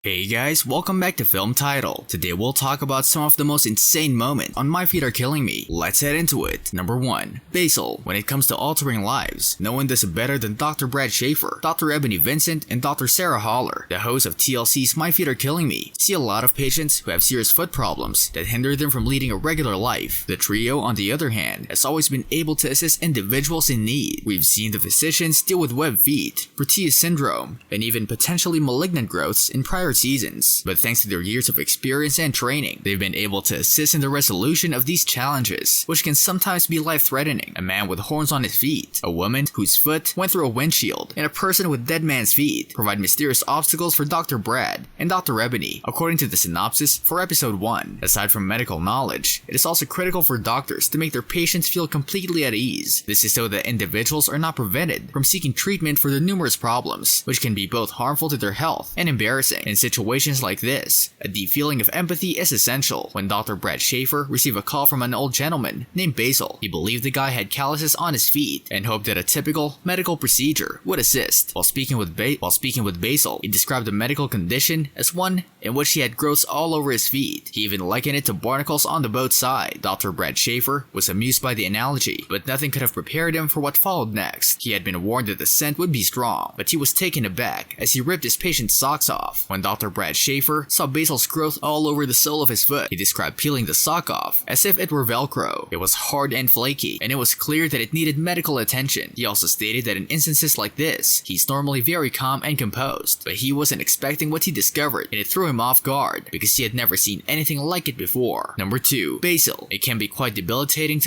Hey guys, welcome back to Film Title. Today we'll talk about some of the most insane moments on My Feet Are Killing Me. Let's head into it. Number 1. Basil. When it comes to altering lives, no one does it better than Dr. Brad Schaeffer, Dr. Ebony Vincent, and Dr. Sarah Holler, the hosts of TLC's My Feet Are Killing Me. See a lot of patients who have serious foot problems that hinder them from leading a regular life. The trio, on the other hand, has always been able to assist individuals in need. We've seen the physicians deal with webbed feet, Proteus syndrome, and even potentially malignant growths in prior seasons, but thanks to their years of experience and training, they've been able to assist in the resolution of these challenges, which can sometimes be life-threatening. A man with horns on his feet, a woman whose foot went through a windshield, and a person with dead man's feet provide mysterious obstacles for Dr. Brad and Dr. Ebony, according to the synopsis for episode 1. Aside from medical knowledge, it is also critical for doctors to make their patients feel completely at ease. This is so that individuals are not prevented from seeking treatment for their numerous problems, which can be both harmful to their health and embarrassing. In situations like this, a deep feeling of empathy is essential. When Dr. Brad Schaeffer received a call from an old gentleman named Basil, he believed the guy had calluses on his feet and hoped that a typical medical procedure would assist. While speaking with Basil, he described the medical condition as one in which he had growths all over his feet. He even likened it to barnacles on the boat's side. Dr. Brad Schaeffer was amused by the analogy, but nothing could have prepared him for what followed next. He had been warned that the scent would be strong, but he was taken aback as he ripped his patient's socks off. When Dr. Brad Schaeffer saw Basil's growth all over the sole of his foot, he described peeling the sock off as if it were Velcro. It was hard and flaky, and it was clear that it needed medical attention. He also stated that in instances like this, he's normally very calm and composed, but he wasn't expecting what he discovered, and it threw him off guard because he had never seen anything like it before. Number 2. Basil. It can be quite debilitating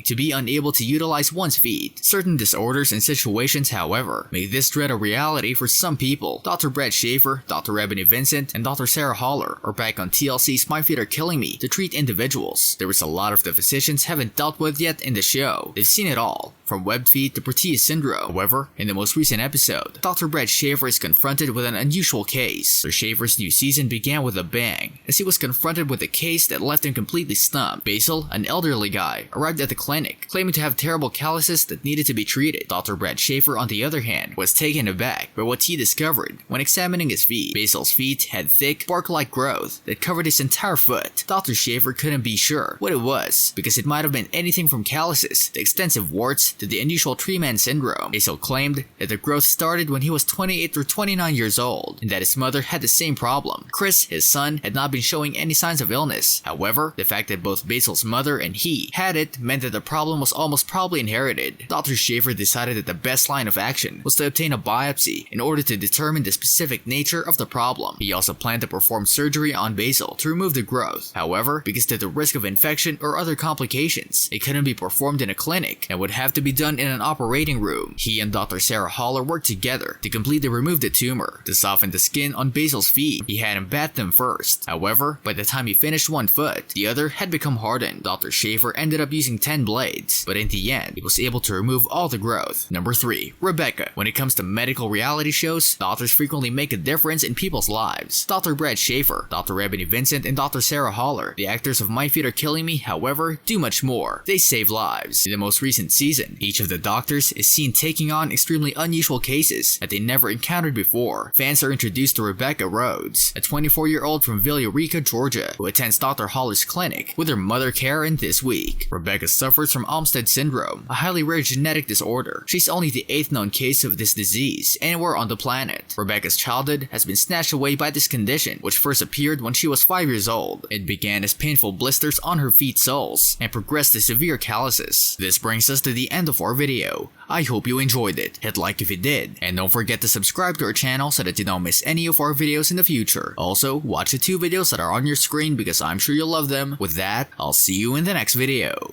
to be unable to utilize one's feet. Certain disorders and situations, however, make this dread a reality for some people. Dr. Brad Schaeffer, Dr. Ebony Vincent, and Dr. Sarah Holler are back on TLC's My Feet Are Killing Me to treat individuals there is a lot of the physicians haven't dealt with yet in the show. They've seen it all, from webbed feet to Proteus syndrome. However, in the most recent episode, Dr. Brad Schaeffer is confronted with an unusual case. Sir Schaeffer's new season began with a bang, as he was confronted with a case that left him completely stumped. Basil, an elderly guy, arrived at the clinic, claiming to have terrible calluses that needed to be treated. Dr. Brad Schaeffer, on the other hand, was taken aback by what he discovered when examining his feet. Basil's feet had thick, bark-like growth that covered his entire foot. Dr. Schaeffer couldn't be sure what it was, because it might have been anything from calluses to extensive warts to the unusual tree-man syndrome. Basil claimed that the growth started when he was 28 or 29 years old, and that his mother had the same problem. Chris, his son, had not been showing any signs of illness. However, the fact that both Basil's mother and he had it meant that the problem was almost probably inherited. Dr. Schaeffer decided that the best line of action was to obtain a biopsy in order to determine the specific nature of the problem. He also planned to perform surgery on Basil to remove the growth. However, because of the risk of infection or other complications, it couldn't be performed in a clinic and would have to be done in an operating room. He and Dr. Sarah Holler worked together to completely remove the tumor. To soften the skin on Basil's feet, he had him bat them first. However, by the time he finished one foot, the other had become hardened. Dr. Schaeffer ended up using 10 blades, but in the end, he was able to remove all the growth. Number 3. Rebecca. When it comes to medical reality shows, doctors frequently make a difference in people's lives. Dr. Brad Schaeffer, Dr. Ebony Vincent, and Dr. Sarah Holler, the actors of My Feet Are Killing Me, however, do much more. They save lives. In the most recent season, each of the doctors is seen taking on extremely unusual cases that they never encountered before. Fans are introduced to Rebecca Rhodes, a 24-year-old from Villarica, Georgia, who attends Dr. Holler's clinic with her mother Karen this week. Rebecca suffers from Olmsted syndrome, a highly rare genetic disorder. She's only the 8th known case of this disease anywhere on the planet. Rebecca's childhood has been snatched away by this condition, which first appeared when she was 5 years old. It began as painful blisters on her feet soles and progressed to severe calluses. This brings us to the end of our video. I hope you enjoyed it. Hit like if you did, and don't forget to subscribe to our channel so that you don't miss any of our videos in the future. Also, watch the 2 videos that are on your screen because I'm sure you'll love them. With that, I'll see you in the next video.